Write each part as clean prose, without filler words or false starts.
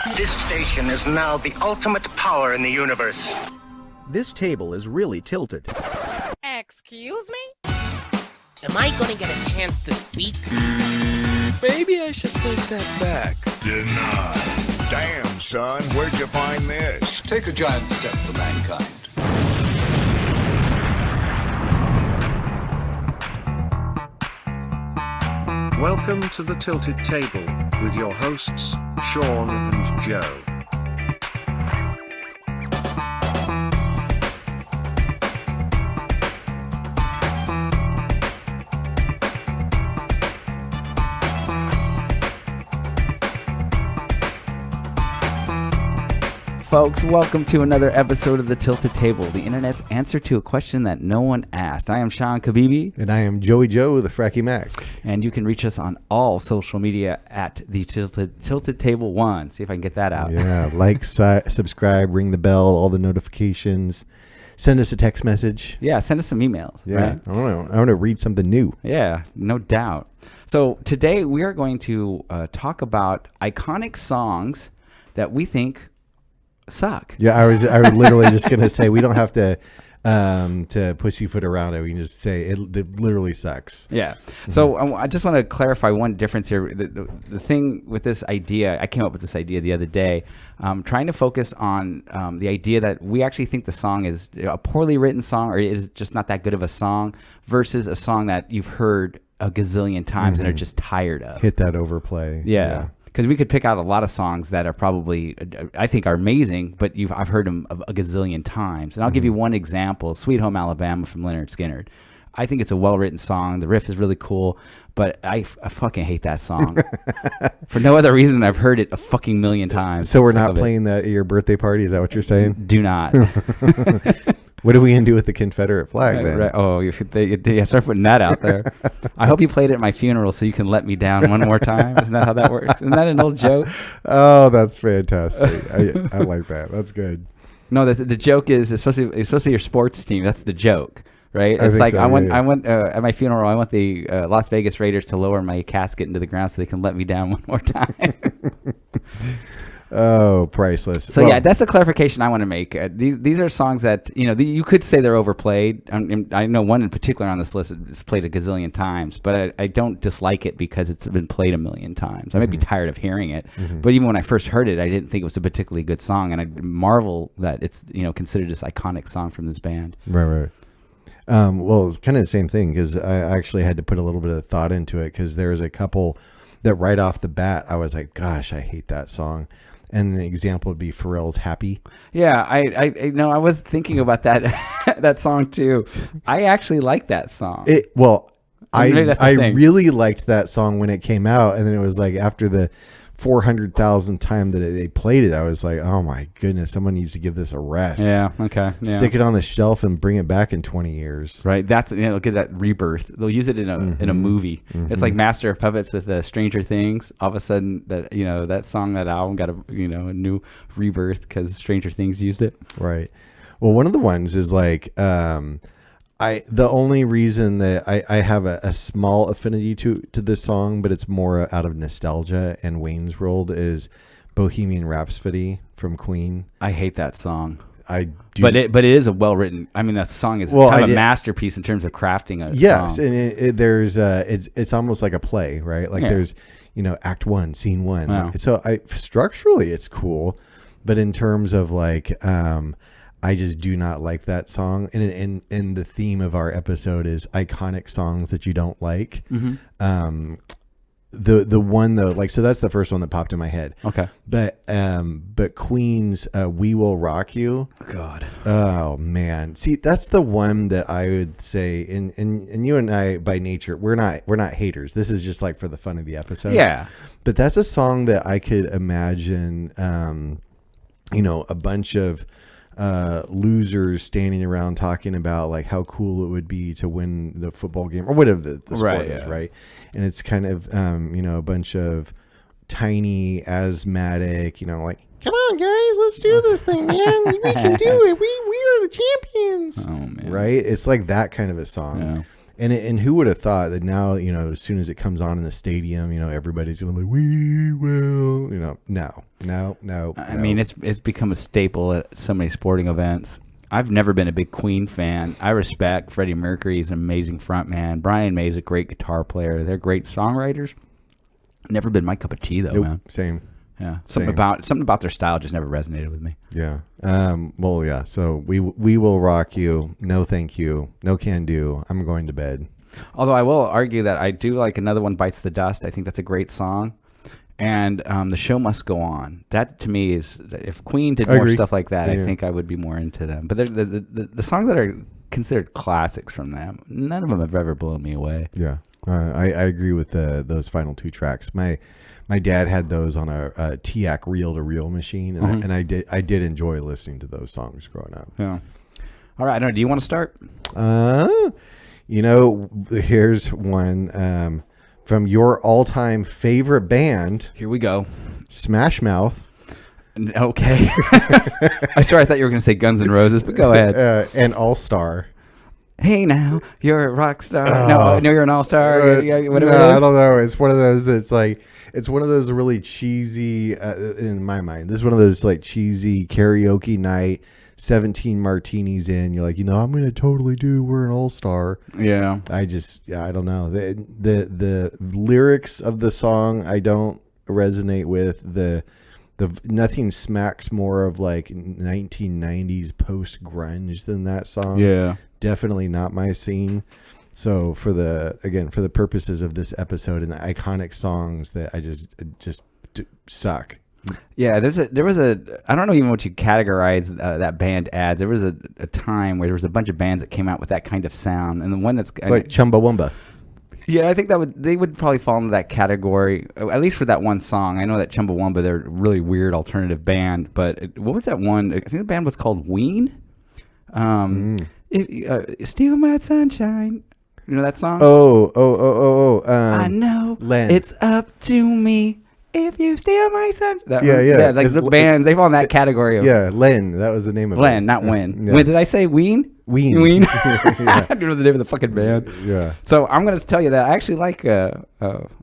This station is now the ultimate power in the universe. This table is really tilted. Excuse me? Am I gonna get a chance to speak? Maybe I should take that back. Denied. Damn, son, where'd you find this? Take a giant step for mankind. Welcome to the Tilted Table with your hosts, Sean and Joe. Folks, welcome to another episode of The Tilted Table, the internet's answer to a question that no one asked. I am Sean Kabibi. And I am Joey Joe, the Fracky Mac. And you can reach us on all social media at The Tilted Table 1. See if I can get that out. Yeah, like, subscribe, ring the bell, all the notifications. Send us a text message. Yeah, send us some emails. Yeah, right? I want to read something new. Yeah, no doubt. So today we are going to talk about iconic songs that we think suck. Yeah, I was literally just gonna say we don't have to pussyfoot around it. We can just say it literally sucks. Yeah. So I just want to clarify one difference here. The thing with this idea, I came up with this idea the other day, trying to focus on the idea that we actually think the song is a poorly written song, or it is just not that good of a song, versus a song that you've heard a gazillion times and are just tired of. Hit that overplay. Yeah. Because we could pick out a lot of songs that are probably, I think, are amazing, but I've heard them a gazillion times. And I'll give you one example, Sweet Home Alabama from Lynyrd Skynyrd. I think it's a well-written song. The riff is really cool, but I fucking hate that song. For no other reason, I've heard it a fucking million times. So we're not playing that at your birthday party? Is that what you're saying? Do not. What are we going to do with the Confederate flag then? Right. Oh, start putting that out there. I hope you played it at my funeral so you can let me down one more time. Isn't that how that works? Isn't that an old joke? Oh, that's fantastic. I like that. That's good. No, the joke is it's supposed to be your sports team. That's the joke, right? It's like so, I went at my funeral. I want the Las Vegas Raiders to lower my casket into the ground so they can let me down one more time. Oh, priceless. So yeah, that's a clarification I want to make. These are songs that, you could say they're overplayed. I know one in particular on this list is played a gazillion times, but I don't dislike it because it's been played a million times. I might be tired of hearing it, but even when I first heard it, I didn't think it was a particularly good song, and I marvel that it's considered this iconic song from this band. Right. Well, it's kind of the same thing because I actually had to put a little bit of thought into it because there's a couple that right off the bat I was like, gosh, I hate that song. And an example would be Pharrell's Happy. Yeah, I was thinking about that that song too. I actually like that song. I really liked that song when it came out, and then it was like after the 400,000th time that they played it, I was like, oh my goodness, someone needs to give this a rest. Yeah, okay. Yeah. Stick it on the shelf and bring it back in 20 years. Right, that's look at that rebirth. They'll use it in a movie. It's like Master of Puppets with Stranger Things. All of a sudden, that song, that album got a new rebirth because Stranger Things used it. Right. Well, one of the ones is like the only reason that I have a small affinity to this song, but it's more out of nostalgia and Wayne's World, is Bohemian Rhapsody from Queen. I hate that song. I do, but it is a well written. I mean, that song is kind of a masterpiece in terms of crafting a yes, song. And there's it's almost like a play, right? Like there's Act 1, Scene 1. Wow. So structurally it's cool, but in terms of like I just do not like that song. And the theme of our episode is iconic songs that you don't like. The one though, like, so that's the first one that popped in my head. Okay. But Queen's "We Will Rock You." God. Oh man. See, that's the one that I would say, and you and I by nature, we're not haters. This is just like for the fun of the episode. Yeah. But that's a song that I could imagine, a bunch of losers standing around talking about like how cool it would be to win the football game or whatever the sport is, right? And it's kind of a bunch of tiny asthmatic, like, come on guys, let's do this thing, man. We can do it. We are the champions. Oh man. Right? It's like that kind of a song. Yeah. And who would have thought that now, as soon as it comes on in the stadium, everybody's going like, we will, no. I mean, it's become a staple at so many sporting events. I've never been a big Queen fan. I respect Freddie Mercury. He's an amazing frontman. Brian May's a great guitar player. They're great songwriters. Never been my cup of tea, though, man. Same. Yeah, something about their style just never resonated with me. Yeah. Well, yeah. So we will rock you. No, thank you. No can do. I'm going to bed. Although I will argue that I do like Another One Bites the Dust. I think that's a great song. And The Show Must Go On. That to me is, if Queen did more stuff like that, I think I would be more into them. But the songs that are considered classics from them, none of them have ever blown me away. Yeah, I agree with those final 2 tracks. My dad had those on a TIAC reel-to-reel machine, and I did enjoy listening to those songs growing up. Yeah. All right, do you want to start? Here's one from your all-time favorite band. Here we go. Smash Mouth. Okay. I thought you were going to say Guns N' Roses, but go ahead. And All Star. Hey now, you're a rock star. No, you're an all-star. Whatever it is. I don't know. It's one of those that's like, it's one of those really cheesy, in my mind, this is one of those like cheesy karaoke night, 17 martinis in. You're like, I'm going to totally do We're an All-Star. Yeah. I don't know. The lyrics of the song, I don't resonate with. The nothing smacks more of like 1990s post grunge than that song. Yeah. Definitely not my scene. So for the purposes of this episode and the iconic songs that I just suck. Yeah, there was a I don't know even what you categorize that band as. There was a time where there was a bunch of bands that came out with that kind of sound, and the one it's like Chumbawamba. Yeah, I think they would probably fall into that category, at least for that one song. I know that Chumbawamba, they're a really weird alternative band, but what was that one? I think the band was called Ween. Steal My Sunshine. You know that song? I know. Len. It's up to me if you steal my sunshine. Yeah. Like the band, they fall in that category. Len. That was the name of it. Len, not Win. Yeah. When did I say Ween? Ween. I don't know the name of the fucking band. Yeah. So I'm going to tell you that I actually like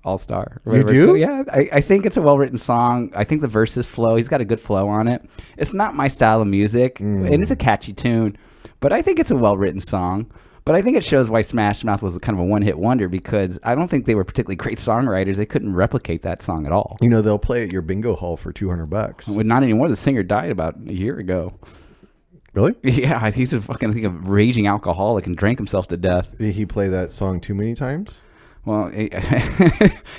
All Star. You do? Yeah. I think it's a well-written song. I think the verses flow. He's got a good flow on it. It's not my style of music, and it's a catchy tune, but I think it's a well-written song. But I think it shows why Smash Mouth was kind of a one-hit wonder, because I don't think they were particularly great songwriters. They couldn't replicate that song at all. They'll play at your bingo hall for $200. Well, not anymore. The singer died about a year ago. Really? Yeah, he's a fucking, a raging alcoholic and drank himself to death. Did he play that song too many times? Well,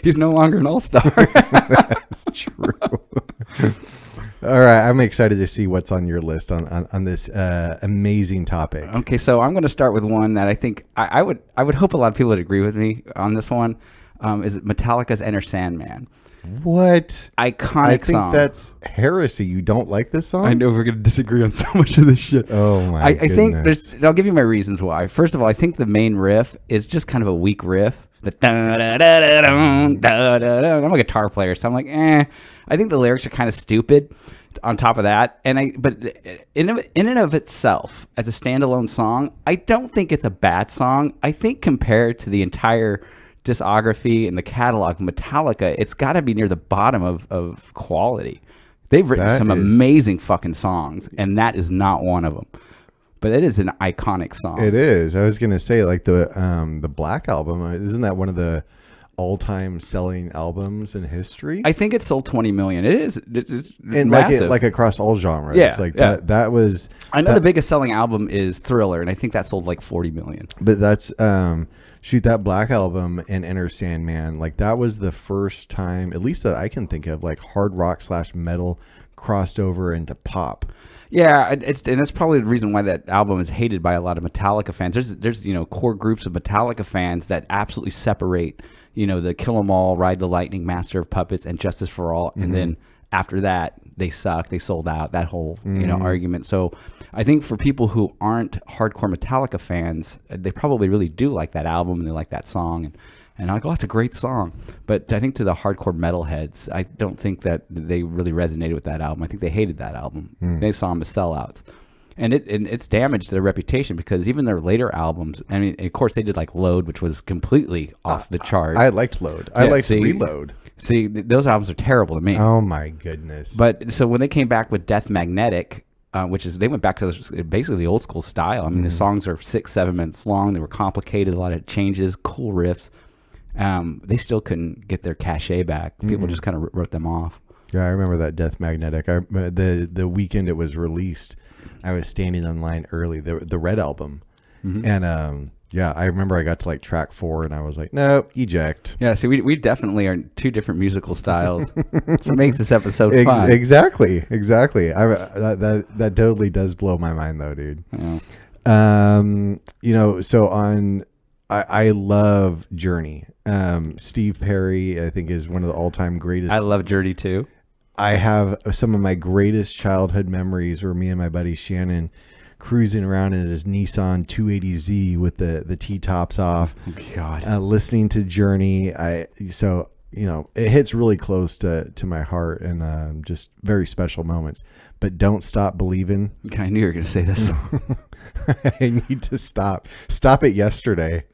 he's no longer an all-star. That's true. All right, I'm excited to see what's on your list on this amazing topic. Okay, so I'm going to start with one that I think I would hope a lot of people would agree with me on this one. Is Metallica's Enter Sandman? What? Iconic I think song. That's heresy. You don't like this song? I know we're going to disagree on so much of this shit. Oh my I think I'll give you my reasons why. First of all, I think the main riff is just kind of a weak riff. The I'm a guitar player, so I'm like, I think the lyrics are kind of stupid. On top of that, but in and of itself, as a standalone song, I don't think it's a bad song. I think compared to the entire discography and the catalog of Metallica, it's got to be near the bottom of quality. They've written some amazing fucking songs, and that is not one of them. But it is an iconic song. It is. I was gonna say, like the Black Album. Isn't that one of the all-time selling albums in history? I think it sold 20 million. It is. It's and massive. like across all genres. Yeah, like yeah. That was. I know the biggest selling album is Thriller, and I think that sold like 40 million. But that's that Black Album and Enter Sandman. Like that was the first time, at least that I can think of, like hard rock / metal crossed over into pop. Yeah, and that's probably the reason why that album is hated by a lot of Metallica fans. There's core groups of Metallica fans that absolutely separate, the Kill 'Em All, Ride the Lightning, Master of Puppets, and Justice for All, and then after that they suck, they sold out. That whole argument. So I think for people who aren't hardcore Metallica fans, they probably really do like that album and they like that song, and I'm like, oh, it's a great song. But I think to the hardcore metalheads, I don't think that they really resonated with that album. I think they hated that album. They saw them as sellouts. And it's damaged their reputation because even their later albums, I mean, of course, they did like Load, which was completely off the chart. I liked Load. I liked Reload. See, those albums are terrible to me. Oh my goodness! But so when they came back with Death Magnetic, which is they went back to basically the old school style. I mean, the songs are 6-7 minutes long. They were complicated, a lot of changes, cool riffs. They still couldn't get their cachet back. People just kind of wrote them off. Yeah, I remember that Death Magnetic. The weekend it was released, I was standing in line early. The Red album, and yeah, I remember I got to like track 4, and I was like, no, eject. Yeah, see, we definitely are two different musical styles. That's what makes this episode fun. Exactly. That totally does blow my mind, though, dude. Yeah. So I love Journey. Steve Perry, I think, is one of the all-time greatest. I love Journey too. I have some of my greatest childhood memories were me and my buddy Shannon cruising around in his Nissan 280Z with the T-tops off. Oh, God. Listening to Journey. So it hits really close to my heart, and just very special moments. But Don't Stop Believing. I knew you were going to say this song. I need to stop it yesterday.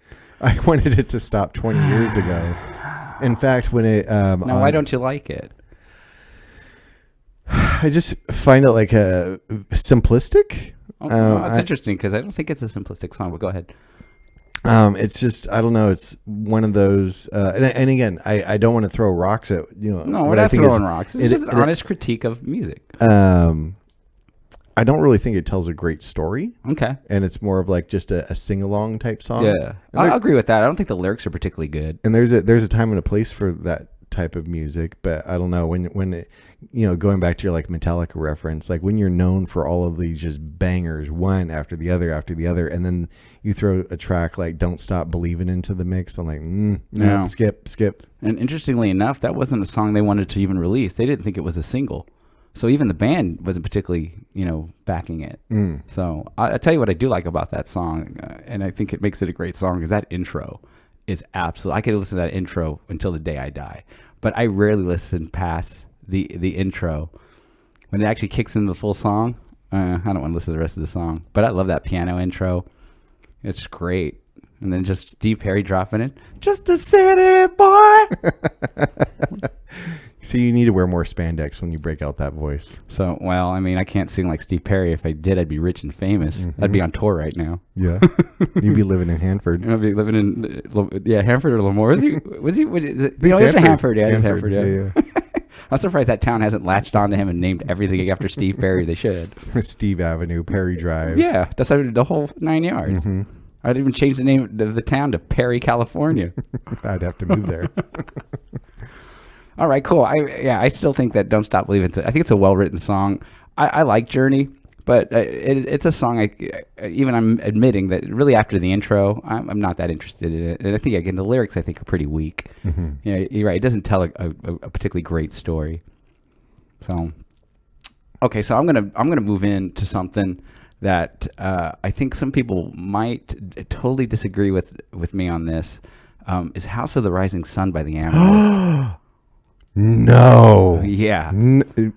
I wanted it to stop 20 years ago. In fact, when it now, why don't you like it? I just find it like a simplistic. It's interesting because I don't think it's a simplistic song, but go ahead. It's just, I don't know. It's one of those, and again, I don't want to throw rocks at, No, we're not throwing rocks. It's just an honest critique of music. I don't really think it tells a great story. Okay. And it's more of like just a sing-along type song. Yeah. I'll agree with that. I don't think the lyrics are particularly good. And there's a time and a place for that type of music, but I don't know when it, going back to your like Metallica reference, like when you're known for all of these just bangers, one after the other, and then you throw a track like Don't Stop Believing into the mix, I'm like, no, skip. And interestingly enough, that wasn't a song they wanted to even release. They didn't think it was a single. So even the band wasn't particularly, backing it. So I tell you what I do like about that song, and I think it makes it a great song, is that intro is absolute. I could listen to that intro until the day I die, but I rarely listen past the intro. When it actually kicks into the full song, I don't want to listen to the rest of the song, but I love that piano intro. It's great. And then just Steve Perry dropping it. Just a city boy. See, you need to wear more spandex when you break out that voice. So, well, I mean, I can't sing like Steve Perry. If I did, I'd be rich and famous. I'd be on tour right now. Yeah. You'd be living in Hanford. I'd be living in, Hanford or Lemoore. Was he? It's Hanford. Yeah, it's Hanford. Yeah. I'm surprised that town hasn't latched onto him and named everything after Steve Perry. They should. Steve Avenue, Perry Drive. Yeah, that's the whole 9 yards. I'd even change the name of the town to Perry, California. I'd have to move there. All right, cool. I still think that Don't Stop Believing. I think it's a well-written song. I like Journey, but it's a song I'm admitting that really after the intro, I'm not that interested in it. And I think, again, the lyrics I think are pretty weak. You're right. It doesn't tell a particularly great story. So, okay, so I'm gonna move into something that I think some people might totally disagree with me on this. Is House of the Rising Sun by the Animals. No. Yeah.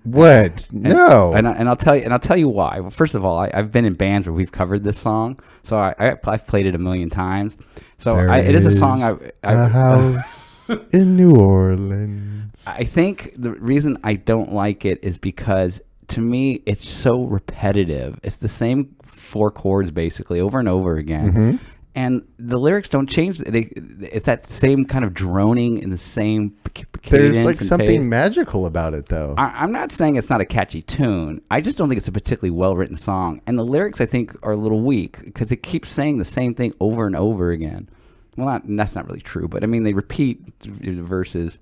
What? No. And I'll tell you why. Well, first of all, I've been in bands where we've covered this song, so I've played it a million times. So it is a song. A house in New Orleans. I think the reason I don't like it is because to me it's so repetitive. It's the same 4 chords basically over and over again. And the lyrics don't change. It's that same kind of droning in the same cadence. There's like and something pace. Magical about it, though. I'm not saying it's not a catchy tune. I just don't think it's a particularly well-written song. And the lyrics, I think, are a little weak because it keeps saying the same thing over and over again. Well, that's not really true, but I mean, they repeat the verses.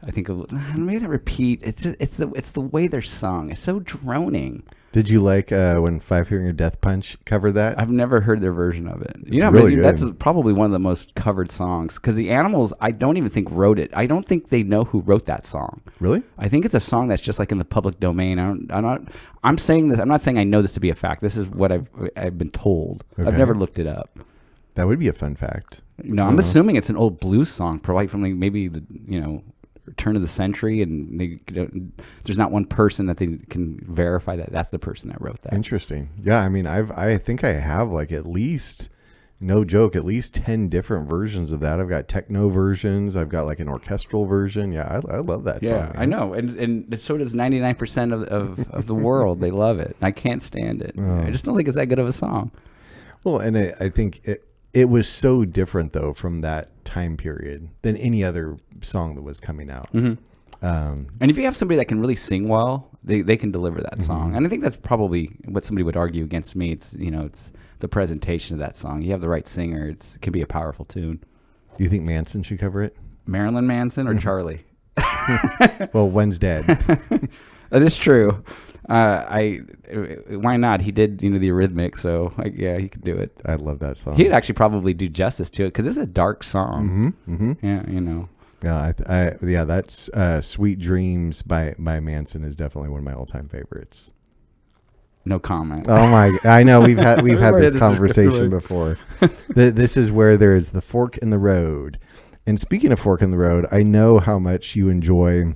I think maybe not repeat. It's the way they're sung. It's so droning. Did you like when Five Finger Death Punch covered that? I've never heard their version of it. It's really good. That's probably one of the most covered songs because the Animals, I don't even think wrote it. I don't think they know who wrote that song. Really? I think it's a song that's just like in the public domain. I'm saying this. I'm not saying I know this to be a fact. This is what I've been told. Okay. I've never looked it up. That would be a fun fact. I'm assuming it's an old blues song, probably from maybe the turn of the century, and there's not one person that they can verify that that's the person that wrote that. Interesting. Yeah, I mean, I think I have like at least, no joke, at least 10 different versions of that. I've got techno versions. I've got like an orchestral version. Yeah, I love that song. Yeah, I know, and so does 99% of the world. They love it. I can't stand it. I just don't think it's that good of a song. Well, and I think it was so different though from that time period than any other song that was coming out. And if you have somebody that can really sing well, they can deliver that song. And I think that's probably what somebody would argue against me. It's it's the presentation of that song. You have the right singer. It can be a powerful tune. Do you think Manson should cover it? Marilyn Manson or Charlie? Well, one's dead. That is true. Why not? He did, the Eurythmics, so yeah, he could do it. I love that song. He'd actually probably do justice to it because it's a dark song. Yeah, Yeah, that's "Sweet Dreams" by Manson is definitely one of my all-time favorites. No comment. Oh my! I know we've had this conversation before. This is where there is the fork in the road. And speaking of fork in the road, I know how much you enjoy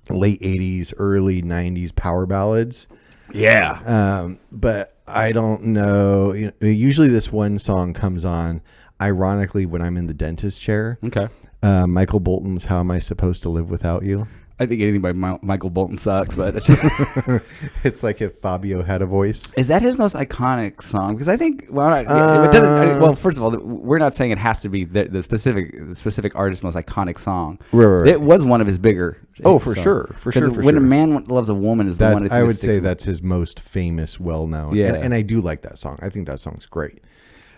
late 80s, early 90s power ballads. Yeah. But I don't know. Usually this one song comes on, ironically, when I'm in the dentist chair. Okay. Michael Bolton's "How Am I Supposed to Live Without You?" I think anything by Michael Bolton sucks, but It's like if Fabio had a voice. Is that his most iconic song? Because I think, it doesn't. Well, first of all, we're not saying it has to be the specific artist's most iconic song. Right. It was one of his bigger. Oh, for sure. When a man loves a woman is the one. I would say that's his most famous, well-known. Yeah, and I do like that song. I think that song's great.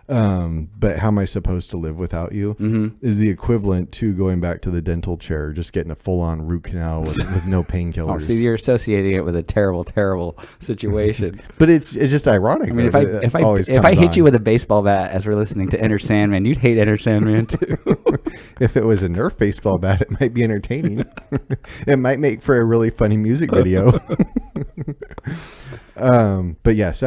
But "How Am I Supposed to Live Without You" is the equivalent to going back to the dental chair, just getting a full-on root canal with no painkillers. Oh, see, you're associating it with a terrible, terrible situation. But it's just ironic. I mean, if I hit you with a baseball bat as we're listening to Enter Sandman, you'd hate Enter Sandman too. If it was a Nerf baseball bat, it might be entertaining. It might make for a really funny music video. But yes,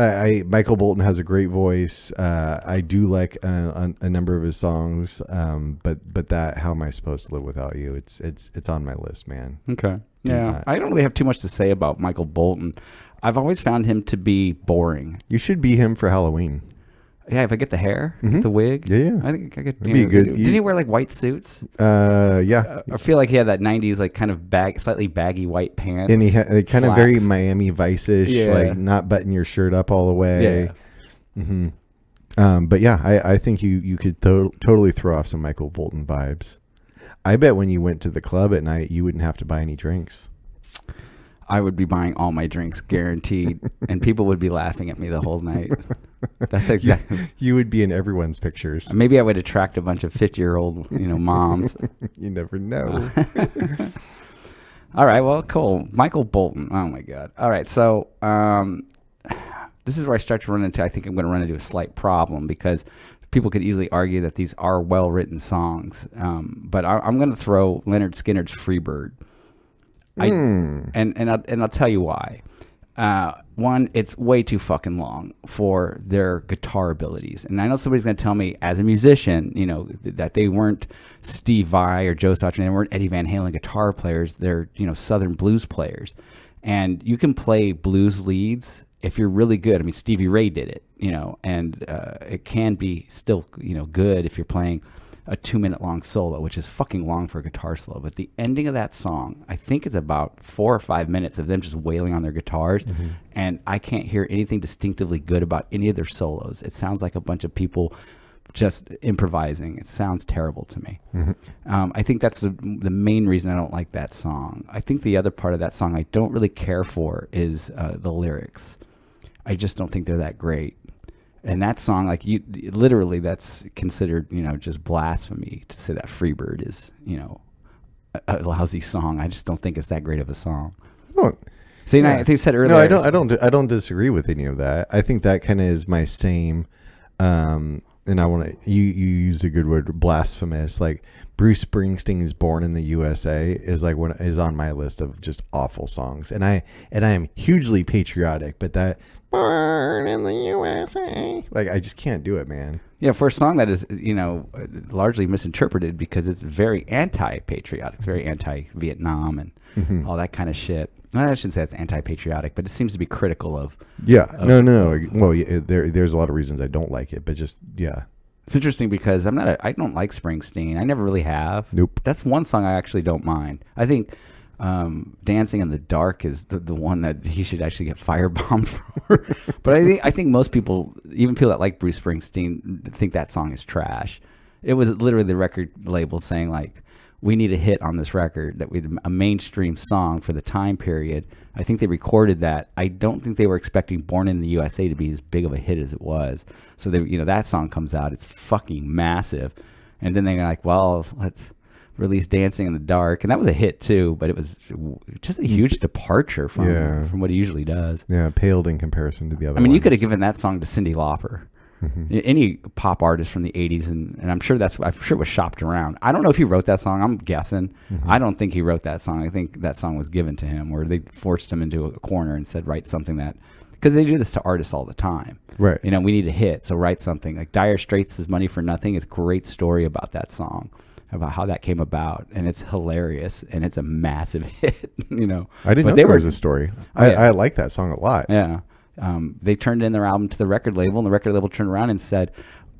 Michael Bolton has a great voice. I do like a number of his songs. But that "How Am I Supposed to Live Without You?" It's on my list, man. Okay. Yeah. I don't really have too much to say about Michael Bolton. I've always found him to be boring. You should be him for Halloween. Yeah, if I get the hair, get the wig. Yeah. I think I could. It'd be good. Did he wear like white suits? Yeah. I feel like he had that 90s like kind of slightly baggy white pants. And he had kind of very Miami Vice-ish, Yeah. like not button your shirt up all the way. Yeah. But yeah, I think you could totally throw off some Michael Bolton vibes. I bet when you went to the club at night, you wouldn't have to buy any drinks. I would be buying all my drinks, guaranteed, and people would be laughing at me the whole night. That's exactly. You would be in everyone's pictures. Maybe I would attract a bunch of 50-year-old, moms. You never know. All right, well, cool. Michael Bolton. Oh my God. All right, so this is where I start to run into. I think I'm going to run into a slight problem because people could easily argue that these are well-written songs, but I'm going to throw Leonard Skinner's "Freebird." And I'll tell you why. One, it's way too fucking long for their guitar abilities. And I know somebody's going to tell me, as a musician, that they weren't Steve Vai or Joe Satriani, they weren't Eddie Van Halen guitar players. They're, Southern blues players. And you can play blues leads if you're really good. I mean, Stevie Ray did it, and it can be still, good if you're playing a 2-minute long solo, which is fucking long for a guitar solo. But the ending of that song, I think it's about 4 or 5 minutes of them just wailing on their guitars. And I can't hear anything distinctively good about any of their solos. It sounds like a bunch of people just improvising. It sounds terrible to me. I think that's the main reason I don't like that song. I think the other part of that song I don't really care for is the lyrics. I just don't think they're that great. And that song, like literally, that's considered, just blasphemy to say that "Freebird" is, a lousy song. I just don't think it's that great of a song. See, I think I said earlier. No, I don't disagree with any of that. I think that kind of is my same and I want to you use a good word, blasphemous. Like Bruce Springsteen's "Born in the USA" is like is on my list of just awful songs, and I am hugely patriotic, but that "Born in the USA," like I just can't do it, man. Yeah, for a song that is, largely misinterpreted because it's very anti-patriotic. It's very anti-Vietnam and all that kind of shit. Well, I shouldn't say it's anti-patriotic, but it seems to be critical of. Yeah, no. Well, there's a lot of reasons I don't like it, but just It's interesting because I don't like Springsteen. I never really have. Nope. That's one song I actually don't mind. I think "Dancing in the Dark" is the one that he should actually get firebombed for. But I think most people, even people that like Bruce Springsteen, think that song is trash. It was literally the record label saying like, we need a hit on this record, that we a mainstream song for the time period. I think they recorded that. I don't think they were expecting "Born in the USA" to be as big of a hit as it was. So that song comes out, it's fucking massive, and then they're like, well, let's release "Dancing in the Dark," and that was a hit too. But it was just a huge departure from what he usually does. Yeah, paled in comparison to the other. I mean, you ones. could have given that song to Cyndi Lauper. Any pop artist from the 80s, and I'm sure it was shopped around. I don't know if he wrote that song. I'm guessing. I don't think he wrote that song. I think that song was given to him, or they forced him into a corner and said, write something that, because they do this to artists all the time. Right. We need a hit, so write something. Like Dire Straits' "Money for Nothing" is a great story about that song, about how that came about, and it's hilarious, and it's a massive hit. I didn't know there was a story. I like that song a lot. Yeah. They turned in their album to the record label, and the record label turned around and said,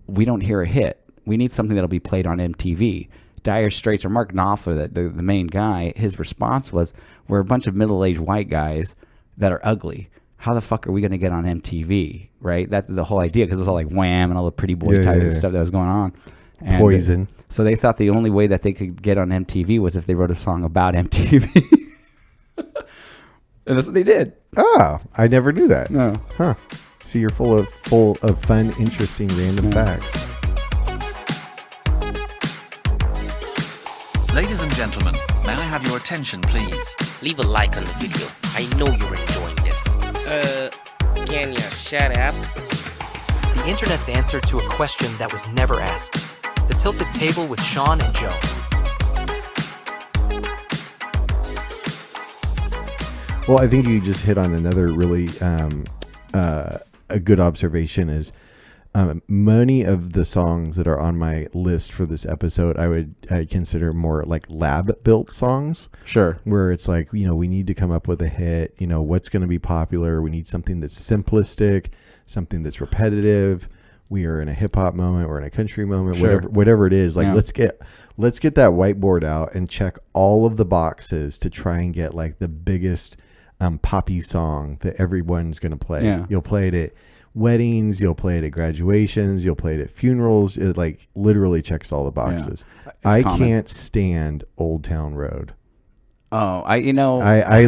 we don't hear a hit. We need something that'll be played on MTV. Dire Straits, or Mark Knopfler, the main guy, his response was, we're a bunch of middle-aged white guys that are ugly. How the fuck are we going to get on MTV, right? That's the whole idea, because it was all like Wham and all the pretty boy type of stuff that was going on. And Poison. So they thought the only way that they could get on MTV was if they wrote a song about MTV. And that's what they did. Oh, I never knew that. No. Huh. See, you're full of fun, interesting, random facts. Ladies and gentlemen, may I have your attention, please? Leave a like on the video. I know you're enjoying this. Can you shut up? The internet's answer to a question that was never asked. The Tilted Table with Sean and Joe. Well, I think you just hit on another really a good observation is many of the songs that are on my list for this episode, I consider more like lab-built songs. Sure. Where it's like, we need to come up with a hit, what's going to be popular. We need something that's simplistic, something that's repetitive. We are in a hip-hop moment, we're in a country moment, Sure. whatever it is. Like, let's get that whiteboard out and check all of the boxes to try and get like the biggest poppy song that everyone's going to play. Yeah. You'll play it at weddings, you'll play it at graduations, you'll play it at funerals. It like literally checks all the boxes. Yeah. I common. can't stand Old Town Road. Oh, I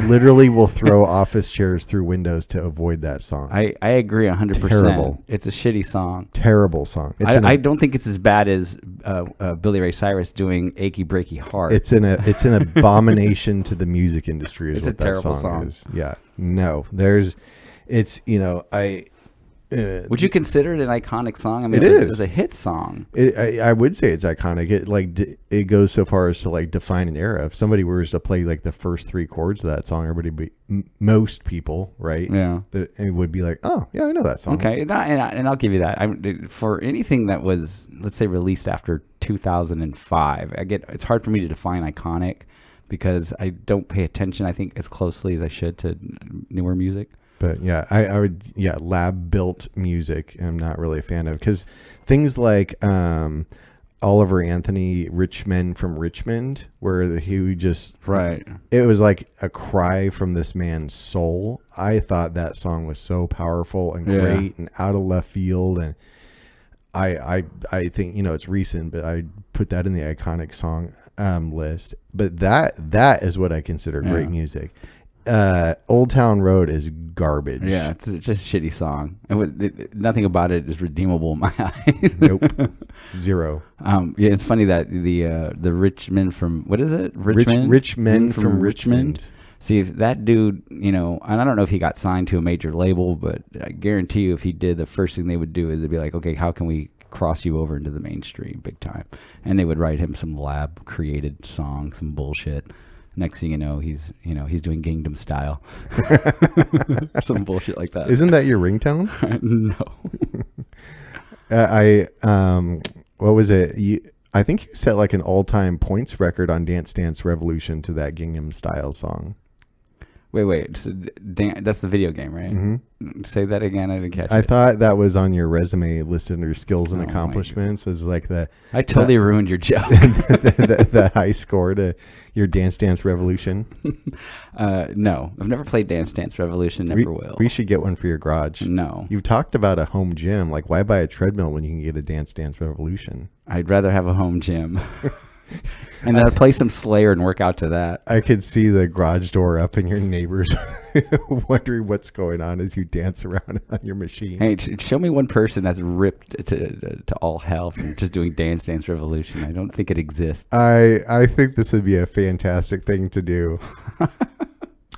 literally will throw office chairs through windows to avoid that song. I agree 100%. Terrible. It's a shitty song. Terrible song. I don't think it's as bad as Billy Ray Cyrus doing "Achy Breaky Heart." It's an abomination to the music industry. Is It's what a terrible that song song. is. Yeah. No. Would you consider it an iconic song? I mean, It is. It's a hit song. I would say it's iconic. It goes so far as to like define an era. If somebody were to play like the first three chords of that song, most people, right? Yeah. It would be like, oh yeah, I know that song. Okay, and I'll give you that. For anything that was, let's say, released after 2005, it's hard for me to define iconic because I don't pay attention, I think, as closely as I should to newer music. But yeah, I would, lab built music I'm not really a fan of, because things like Oliver Anthony, Rich Men from Richmond, where he just, right, it was like a cry from this man's soul. I thought that song was so powerful and great and out of left field, and I think, it's recent, but I put that in the iconic song list. But that is what I consider great music. Old Town Road is garbage. Yeah, it's just a shitty song. Nothing about it is redeemable in my eyes. Nope. Zero. Yeah, it's funny that the Rich Men from, what is it? Rich Men from Richmond. See, if that dude, and I don't know if he got signed to a major label, but I guarantee you if he did, the first thing they would do is they'd be like, okay, how can we cross you over into the mainstream big time. And they would write him some lab created song, some bullshit. Next thing you know, he's doing Gangnam Style, some bullshit like that. Isn't that your ringtone? No. What was it? I think you set like an all-time points record on Dance Dance Revolution to that Gangnam Style song. Wait. So, that's the video game, right? Mm-hmm. Say that again. I didn't catch it. I thought that was on your resume listed under skills and accomplishments as like I totally ruined your joke. the high score to your Dance Dance Revolution. No, I've never played Dance Dance Revolution. Never will. We should get one for your garage. No. You've talked about a home gym. Like, why buy a treadmill when you can get a Dance Dance Revolution? I'd rather have a home gym. And then I'd play some Slayer and work out to that. I could see the garage door up and your neighbors wondering what's going on as you dance around on your machine. Hey, show me one person that's ripped to all hell from just doing Dance Dance Revolution. I don't think it exists. I think this would be a fantastic thing to do.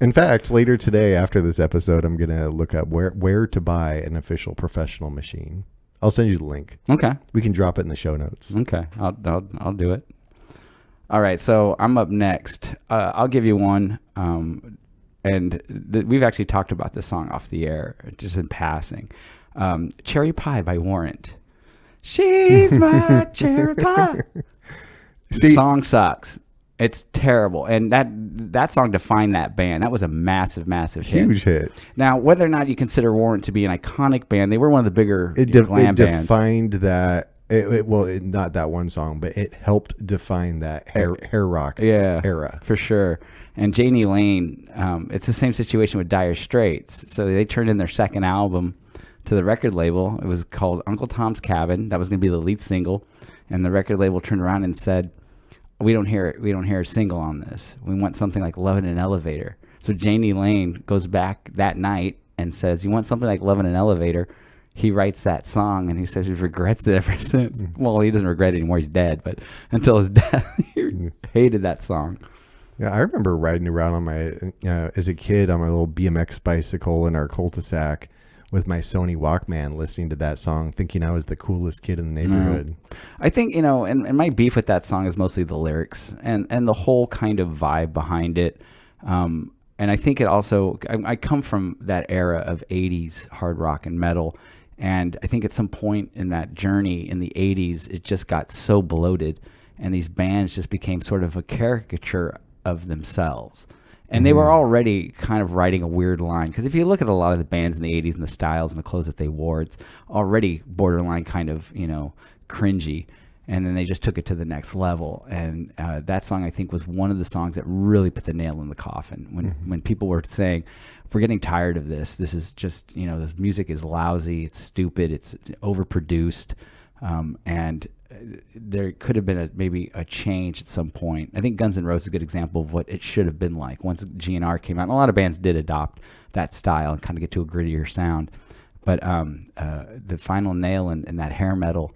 In fact, later today after this episode, I'm going to look up where to buy an official professional machine. I'll send you the link. Okay. We can drop it in the show notes. Okay. I'll do it. All right, so I'm up next. I'll give you one, we've actually talked about this song off the air, just in passing. Cherry Pie by Warrant. She's my cherry pie. The song sucks. It's terrible, and that song defined that band. That was a massive huge hit. Now, whether or not you consider Warrant to be an iconic band, they were one of the bigger glam bands. It defined that. Not that one song, but it helped define that hair rock era. For sure. And Janie Lane, it's the same situation with Dire Straits. So they turned in their second album to the record label. It was called Uncle Tom's Cabin. That was going to be the lead single. And the record label turned around and said, we don't hear a single on this. We want something like Love in an Elevator. So Janie Lane goes back that night and says, you want something like Love in an Elevator? He writes that song, and he says he regrets it ever since. Well, he doesn't regret it anymore. He's dead, but until his death, he hated that song. Yeah, I remember riding around on my as a kid on my little BMX bicycle in our cul-de-sac with my Sony Walkman, listening to that song, thinking I was the coolest kid in the neighborhood. I think, and my beef with that song is mostly the lyrics and the whole kind of vibe behind it. And I think it also, I come from that era of 80s hard rock and metal. And I think at some point in that journey in the 80s, it just got so bloated, and these bands just became sort of a caricature of themselves. And they were already kind of riding a weird line. Because if you look at a lot of the bands in the 80s and the styles and the clothes that they wore, it's already borderline kind of, cringy. And then they just took it to the next level. And that song, I think, was one of the songs that really put the nail in the coffin. When people were saying, we're getting tired of this. This is just, this music is lousy. It's stupid. It's overproduced. And there could have been maybe a change at some point. I think Guns N' Roses is a good example of what it should have been like once GNR came out. And a lot of bands did adopt that style and kind of get to a grittier sound. But the final nail in that hair metal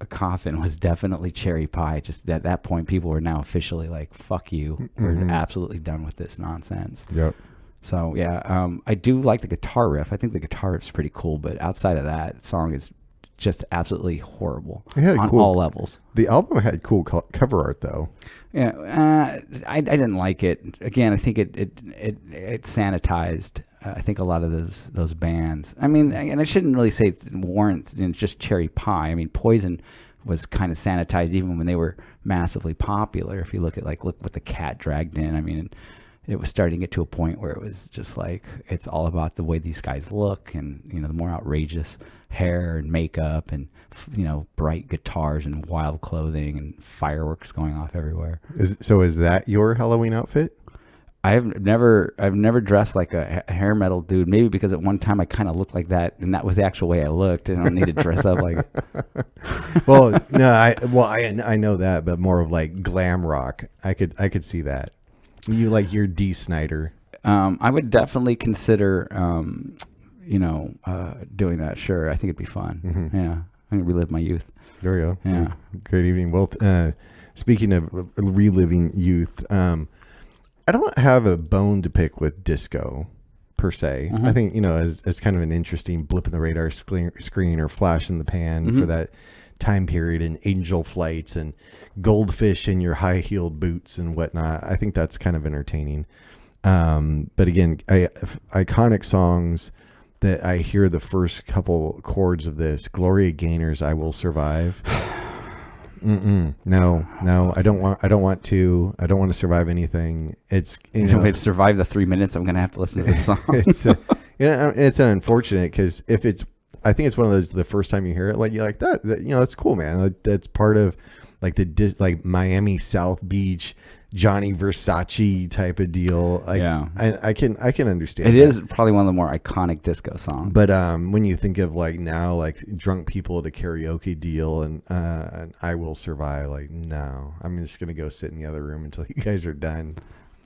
coffin was definitely Cherry Pie. Just at that point, people were now officially like, fuck you. We're absolutely done with this nonsense. Yep. So, yeah, I do like the guitar riff. I think the guitar riff's pretty cool, but outside of that, the song is just absolutely horrible on all levels. The album had cool cover art, though. Yeah, I didn't like it. Again, I think it sanitized. I think a lot of those bands. I mean, and I shouldn't really say it's Warrant. It's just Cherry Pie. I mean, Poison was kind of sanitized even when they were massively popular. If you look what the Cat dragged in. I mean, it was starting to get to a point where it was just like, it's all about the way these guys look and, the more outrageous hair and makeup and, bright guitars and wild clothing and fireworks going off everywhere. Is that your Halloween outfit? I've never dressed like a hair metal dude. Maybe because at one time I kind of looked like that, and that was the actual way I looked. And I don't need to dress up like. Well, no, I know that, but more of like glam rock. I could see that. You like your D. Snyder. I would definitely consider, doing that. Sure, I think it'd be fun. Mm-hmm. Yeah, I'm gonna relive my youth. There we go. Yeah. Great evening. Well, speaking of reliving youth, I don't have a bone to pick with disco. per se. I think, as kind of an interesting blip in the radar screen or flash in the pan for that time period, and angel flights and goldfish in your high-heeled boots and whatnot. I think that's kind of entertaining. But again, iconic songs that I hear the first couple chords of this, Gloria Gaynor's "I Will Survive." No, I don't want to survive anything. It's to survive the 3 minutes I'm gonna have to listen to this song. It's unfortunate because I think it's one of those, the first time you hear it, like you're like that that's cool, man. That's part of like like Miami South Beach Johnny Versace type of deal. Like, yeah, I can understand. It is probably one of the more iconic disco songs. But when you think of like now, like drunk people at a karaoke deal and "I Will Survive," like no, I'm just gonna go sit in the other room until you guys are done.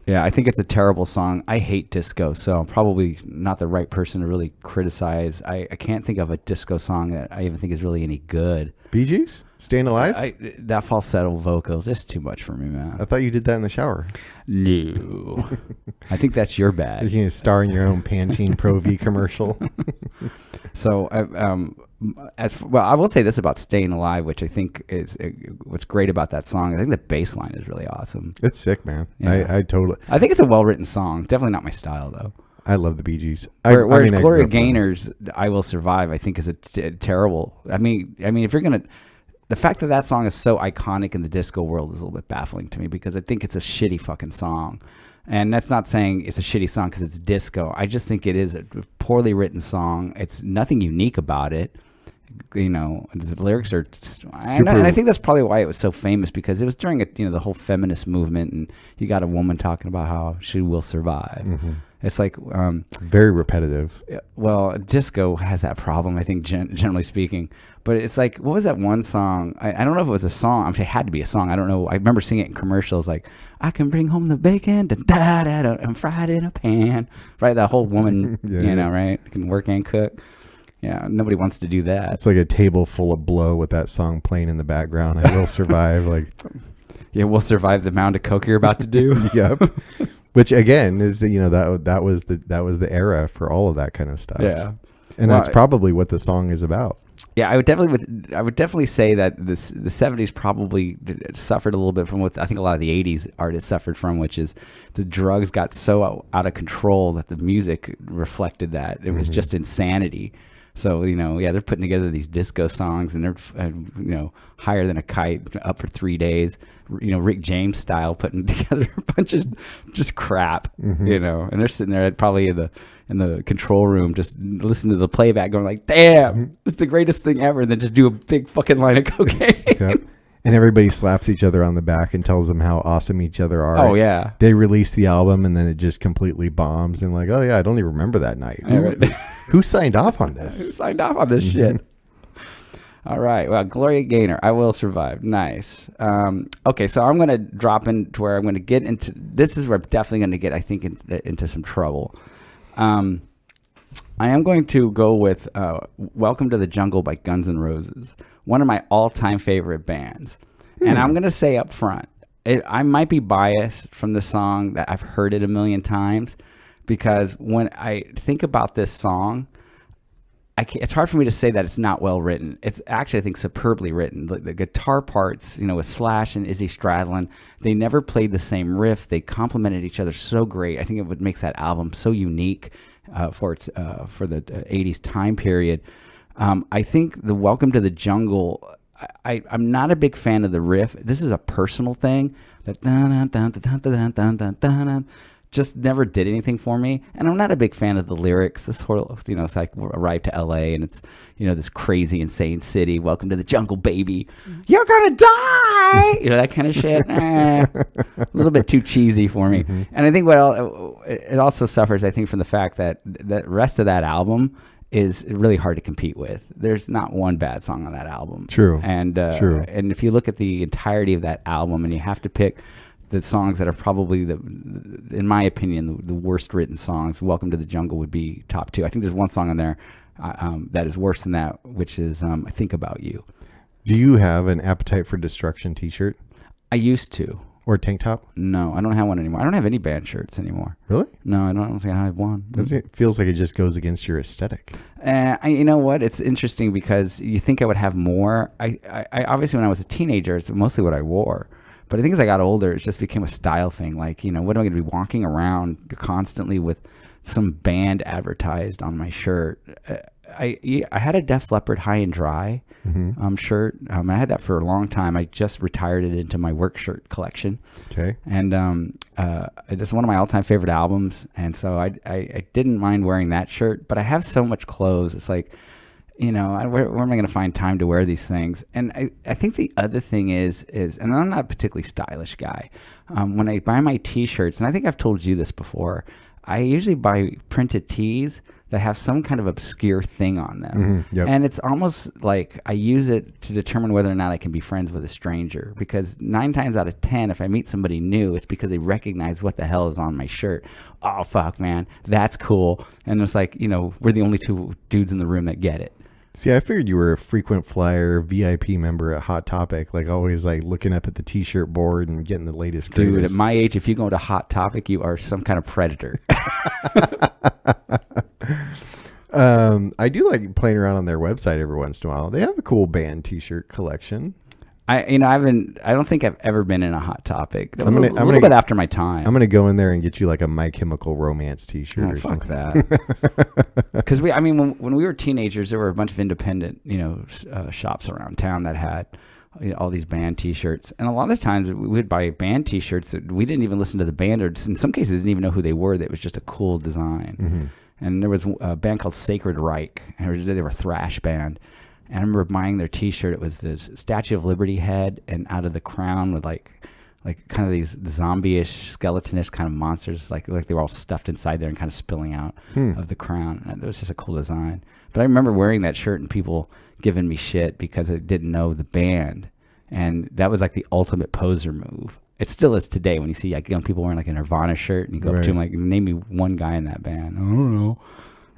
Yeah, I think it's a terrible song. I hate disco, so I'm probably not the right person to really criticize. I can't think of a disco song that I even think is really any good. Bee Gees? Staying Alive? That falsetto vocals, it's too much for me, man. I thought you did that in the shower. No. I think that's your bad. You're going to star in your own Pantene Pro V commercial. So, I will say this about Staying Alive, which I think is what's great about that song. I think the bass line is really awesome. It's sick, man. Yeah. I think it's a well-written song. Definitely not my style, though. I love the Bee Gees. Whereas Gloria Gaynor's "I Will Survive," I think is a terrible. I mean, if you're gonna, the fact that song is so iconic in the disco world is a little bit baffling to me, because I think it's a shitty fucking song. And that's not saying it's a shitty song because it's disco. I just think it is a poorly written song. It's nothing unique about it. The lyrics are and I think that's probably why it was so famous, because it was during the whole feminist movement, and you got a woman talking about how she will survive. Mm-hmm. It's like very repetitive. Well, disco has that problem, I think, generally speaking. But it's like, what was that one song? I don't know if it was a song. I'm sure it had to be a song. I don't know. I remember singing it in commercials, like, "I can bring home the bacon, and fried in a pan." Right, that whole woman, right, can work and cook. Yeah, nobody wants to do that. It's like a table full of blow with that song playing in the background. "I Will Survive." Like, yeah, we'll survive the mound of coke you're about to do. Yep. Which again is that was the era for all of that kind of stuff. Yeah, and that's probably what the song is about. Yeah, I would definitely say that the 70s probably suffered a little bit from what I think a lot of the 80s artists suffered from, which is the drugs got so out of control that the music reflected that. It was just insanity. So, they're putting together these disco songs, and they're, higher than a kite, up for 3 days, Rick James style, putting together a bunch of just crap, and they're sitting there probably in the control room, just listening to the playback, going like, "Damn, it's the greatest thing ever," and then just do a big fucking line of cocaine. Yep. And everybody slaps each other on the back and tells them how awesome each other are. Oh, yeah. They release the album, and then it just completely bombs. And like, oh, yeah, I don't even remember that night. Who signed off on this? Who signed off on this shit? All right. Well, Gloria Gaynor, "I Will Survive." Nice. Okay, so I'm going to drop into where I'm going to get into. This is where I'm definitely going to get, I think, into some trouble. I am going to go with "Welcome to the Jungle" by Guns N' Roses, one of my all-time favorite bands. And I'm going to say up front, I might be biased from the song, that I've heard it a million times, because when I think about this song, it's hard for me to say that it's not well written. It's actually, I think, superbly written. The guitar parts, with Slash and Izzy Stradlin, they never played the same riff. They complemented each other so great. I think it makes that album so unique for the 80s time period. I think the "Welcome to the Jungle," I'm not a big fan of the riff. This is a personal thing. That just never did anything for me, and I'm not a big fan of the lyrics. This whole, it's like arrive to LA, and it's, this crazy, insane city. "Welcome to the jungle, baby. You're gonna die." That kind of shit. A little bit too cheesy for me. And I think it also suffers, I think, from the fact that the rest of that album is really hard to compete with. There's not one bad song on that album. True. And True. And if you look at the entirety of that album, and you have to pick the songs that are probably in my opinion, the worst written songs, "Welcome to the Jungle" would be top 2. I think there's one song on there that is worse than that, which is "I Think About You." Do you have an Appetite for Destruction t-shirt? I used to. Or tank top? No, I don't have one anymore. I don't have any band shirts anymore. Really? No, I don't think I have one. It feels like it just goes against your aesthetic. You know what? It's interesting because you think I would have more. I obviously when I was a teenager, it's mostly what I wore. But I think as I got older, it just became a style thing. Like, what am I going to be walking around constantly with some band advertised on my shirt? I had a Def Leppard High and Dry shirt. I had that for a long time. I just retired it into my work shirt collection. Okay. And it's one of my all-time favorite albums. And so I didn't mind wearing that shirt. But I have so much clothes. It's like, where am I going to find time to wear these things? And I think the other thing is, and I'm not a particularly stylish guy. When I buy my T-shirts, and I think I've told you this before, I usually buy printed tees that have some kind of obscure thing on them. Yep. And it's almost like I use it to determine whether or not I can be friends with a stranger, because 9 times out of 10, if I meet somebody new, it's because they recognize what the hell is on my shirt. Oh, fuck, man, that's cool. And it's like, we're the only 2 dudes in the room that get it. See, I figured you were a frequent flyer VIP member at Hot Topic, like always like looking up at the T-shirt board and getting the latest. Dude, at my age, if you go to Hot Topic, you are some kind of predator. I do like playing around on their website every once in a while. They have a cool band T-shirt collection. I don't think I've ever been in a Hot Topic. That was a little bit after my time. I'm gonna go in there and get you like a My Chemical Romance T-shirt or fuck something. That. Because when we were teenagers, there were a bunch of independent shops around town that had all these band T-shirts, and a lot of times we would buy band T-shirts that we didn't even listen to the band, or in some cases didn't even know who they were. That was just a cool design. And there was a band called Sacred Reich, and they were a thrash band. And I remember buying their T-shirt. It was the Statue of Liberty head, and out of the crown with like kind of these zombie-ish, skeletonish kind of monsters, like they were all stuffed inside there and kind of spilling out of the crown. And it was just a cool design. But I remember wearing that shirt and people giving me shit because I didn't know the band, and that was like the ultimate poser move. It still is today when you see young people wearing like a Nirvana shirt and you go up to them like, name me one guy in that band. I don't know.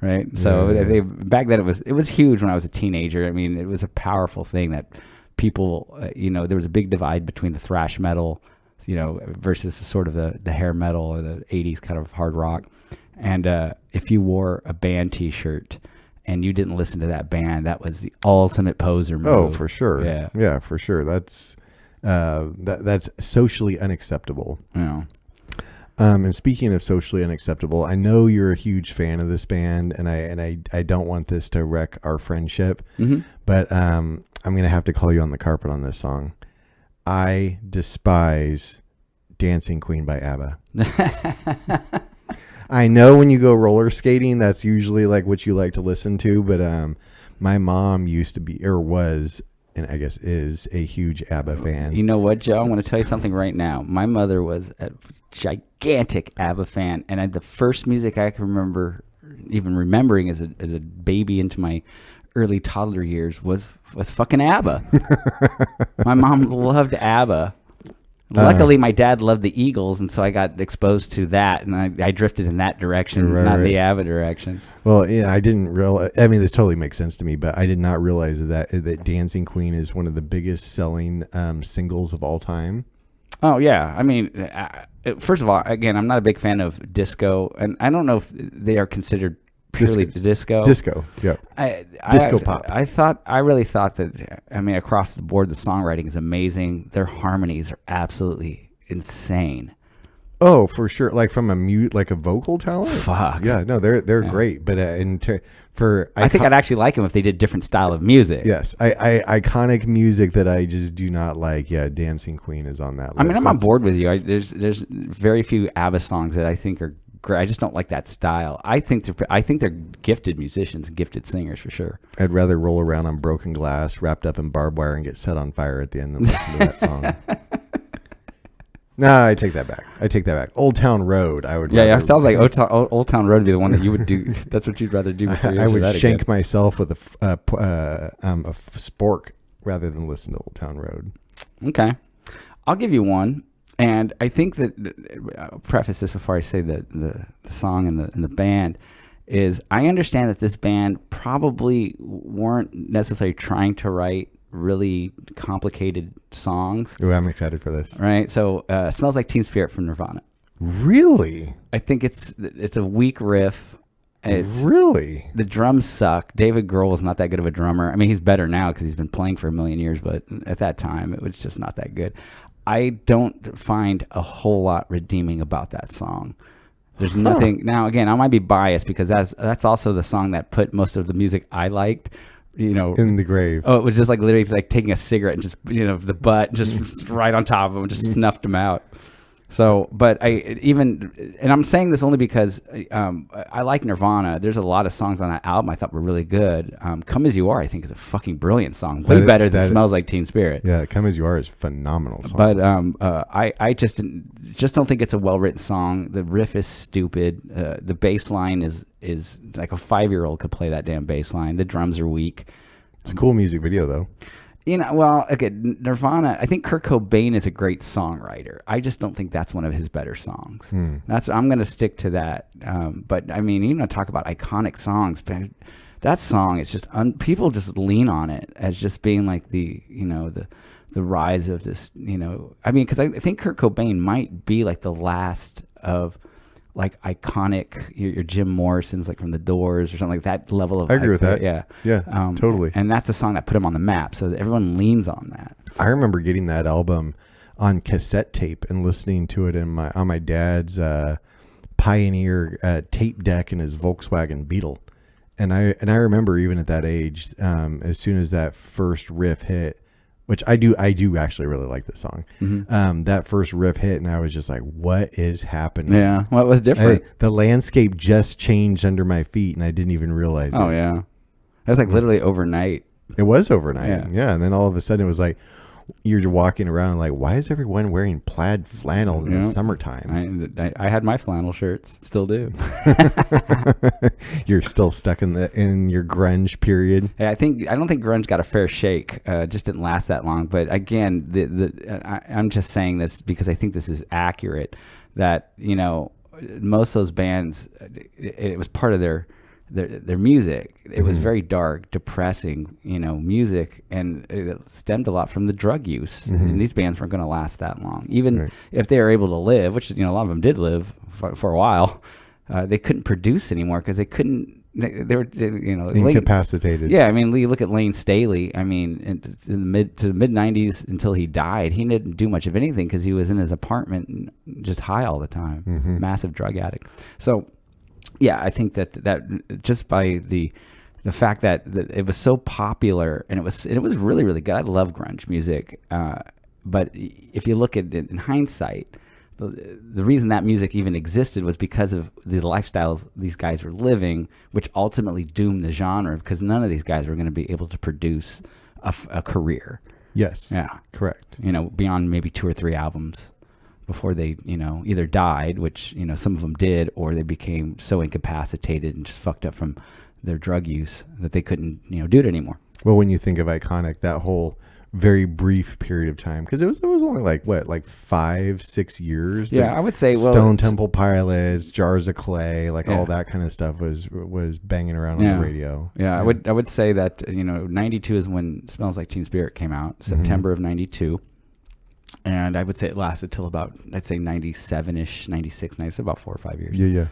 Right. So back then it was huge when I was a teenager. I mean, it was a powerful thing that people, there was a big divide between the thrash metal, versus sort of the hair metal or the 80s kind of hard rock. And if you wore a band T-shirt and you didn't listen to that band, that was the ultimate poser move. Oh, for sure. Yeah. Yeah, for sure. That's socially unacceptable. Yeah. And speaking of socially unacceptable, I know you're a huge fan of this band, and I don't want this to wreck our friendship, but I'm gonna have to call you on the carpet on this song. I despise "Dancing Queen" by ABBA. I know when you go roller skating, that's usually like what you like to listen to, but my mom used to be, or was, and I guess is, a huge ABBA fan. You know what, Joe? I'm going to tell you something right now. My mother was a gigantic ABBA fan, and the first music I can remember, even remembering as a baby into my early toddler years, was fucking ABBA. My mom loved ABBA. Luckily, my dad loved the Eagles, and so I got exposed to that, and I drifted in that direction, not the ABBA direction. Well, yeah, I didn't realize. I mean, this totally makes sense to me, but I did not realize that "Dancing Queen" is one of the biggest selling singles of all time. Oh yeah, I mean, first of all, again, I'm not a big fan of disco, and I don't know if they are considered purely disco. Disco, yeah. Disco pop. I really thought that, I mean, across the board, the songwriting is amazing. Their harmonies are absolutely insane. Oh, for sure. Like from like a vocal talent. Fuck. Yeah, no, they're great. But I think I'd actually like them if they did different style of music. Yes, iconic music that I just do not like. Yeah, "Dancing Queen" is on that list. I mean, I'm on board with you. There's very few ABBA songs that I think are great. I just don't like that style. I think they're gifted musicians and gifted singers for sure. I'd rather roll around on broken glass, wrapped up in barbed wire, and get set on fire at the end than listen to that song. No, I take that back. Old Town Road. I would. Yeah. It sounds like Old Town Road would be the one that you would do. That's what you'd rather do. I would shank myself with a spork rather than listen to Old Town Road. Okay, I'll give you one. And I think that I'll preface this before I say the song and the band is I understand that this band probably weren't necessarily trying to write really complicated songs. Ooh, I'm excited for this. Right? So Smells Like Teen Spirit from Nirvana. Really? I think it's a weak riff. Really? The drums suck. David Grohl is not that good of a drummer. I mean, he's better now because he's been playing for a million years, but at that time, it was just not that good. I don't find a whole lot redeeming about that song. There's nothing. Now, again, I might be biased because that's also the song that put most of the music I liked, in the grave. Oh, it was just like literally like taking a cigarette and just, the butt just right on top of him, just snuffed him out. So, but and I'm saying this only because I like Nirvana. There's a lot of songs on that album I thought were really good. Come As You Are, I think, is a fucking brilliant song. Way better than Smells Like Teen Spirit. Yeah, Come As You Are is a phenomenal song. But I just don't think it's a well-written song. The riff is stupid. The bass line is like a 5-year-old could play that damn bass line. The drums are weak. It's a cool music video, though. Well, again, Nirvana, I think Kurt Cobain is a great songwriter. I just don't think that's one of his better songs. I'm going to stick to that. But I mean, talk about iconic songs. That song is just people just lean on it as just being like the rise of this. I mean, because I think Kurt Cobain might be like the last of like iconic, your Jim Morrison's, like from the Doors or something like that level of. I agree with that. Yeah, totally. And that's the song that put him on the map. So everyone leans on that. I remember getting that album on cassette tape and listening to it on my dad's Pioneer tape deck in his Volkswagen Beetle, and I remember even at that age, as soon as that first riff hit. Which I do actually really like this song. Mm-hmm. That first riff hit, and I was just like, "What is happening?" Yeah, well, it was different. The landscape just changed under my feet, and I didn't even realize it. Oh yeah, it was like literally overnight. It was overnight. Yeah, and then all of a sudden, it was like you're walking around like, why is everyone wearing plaid flannel in the summertime? I had my flannel shirts, still do. You're still stuck in your grunge period. I don't think grunge got a fair shake. Just didn't last that long. But again, I'm just saying this because I think this is accurate. That most of those bands, it was part of their music. It was very dark, depressing, music, and it stemmed a lot from the drug use. And these bands weren't going to last that long, even if they were able to live, which a lot of them did live for a while. They couldn't produce anymore because they couldn't. They were incapacitated. I mean, you look at Lane Staley. I mean, in the mid 90s until he died, he didn't do much of anything because he was in his apartment and just high all the time, massive drug addict. So. Yeah, I think that just by the fact that it was so popular and it was really, really good. I love grunge music, but if you look at it in hindsight, the reason that music even existed was because of the lifestyles these guys were living, which ultimately doomed the genre because none of these guys were going to be able to produce a career. Yes. Yeah. Correct. Beyond maybe 2 or 3 albums. Before they, either died, which, some of them did, or they became so incapacitated and just fucked up from their drug use that they couldn't, do it anymore. Well, when you think of iconic, that whole very brief period of time, because it was only like 5-6 years. Yeah, I would say Stone Temple Pilots, Jars of Clay, all that kind of stuff was banging around on the radio. Yeah, I would say that 92 is when Smells Like Teen Spirit came out, September of 92. And I would say it lasted till about, I'd say 97-ish, 96, about 4 or 5 years. Yeah.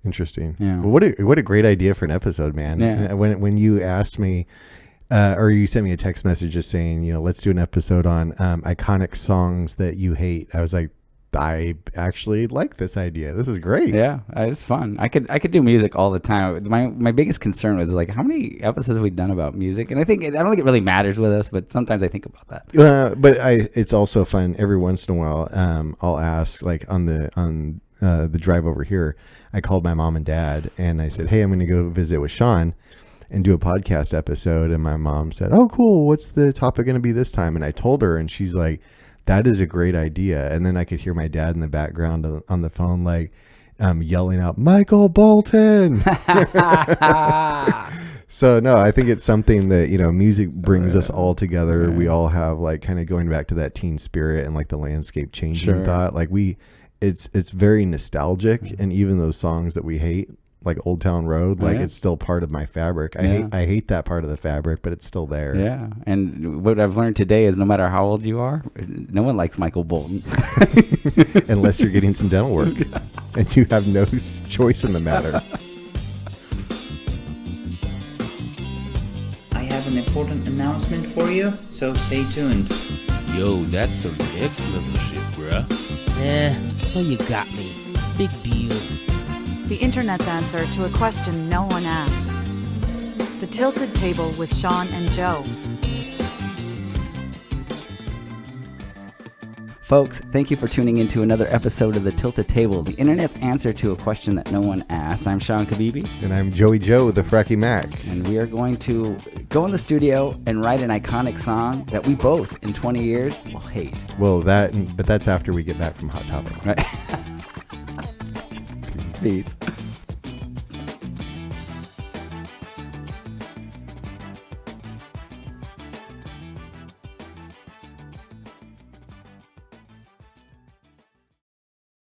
Interesting. Yeah. Well, what a great idea for an episode, man. Yeah. When you asked me, or you sent me a text message just saying, let's do an episode on iconic songs that you hate. I was like, I actually like this idea. This is great. Yeah, it's fun. I could do music all the time. My biggest concern was like, how many episodes have we done about music? And I don't think it really matters with us, but sometimes I think about that. But it's also fun every once in a while. I'll ask, like on the drive over here, I called my mom and dad and I said, hey, I'm going to go visit with Sean and do a podcast episode. And my mom said, oh, cool. What's the topic going to be this time? And I told her, and she's like, that is a great idea. And then I could hear my dad in the background on the phone, like yelling out, Michael Bolton. So no, I think it's something that, music brings us all together. We all have like kind of going back to that teen spirit and like the landscape changing thought. Like it's very nostalgic. And even those songs that we hate, like Old Town Road. Like yeah. it's still part of my fabric. Yeah. I hate that part of the fabric, but it's still there. Yeah, and what I've learned today is no matter how old you are, no one likes Michael Bolton. Unless you're getting some dental work. And you have no choice in the matter. I have an important announcement for you, so stay tuned. Yo, that's some next level shit, bruh. So you got me. Big deal. The internet's answer to a question no one asked. The Tilted Table with Sean and Joe. Folks, thank you for tuning in to another episode of The Tilted Table, the internet's answer to a question that no one asked. I'm Sean Kabibi. And I'm Joey Joe, the Fracky Mac. And we are going to go in the studio and write an iconic song that we both, in 20 years, will hate. Well, but that's after we get back from Hot Topic. Right? Peace.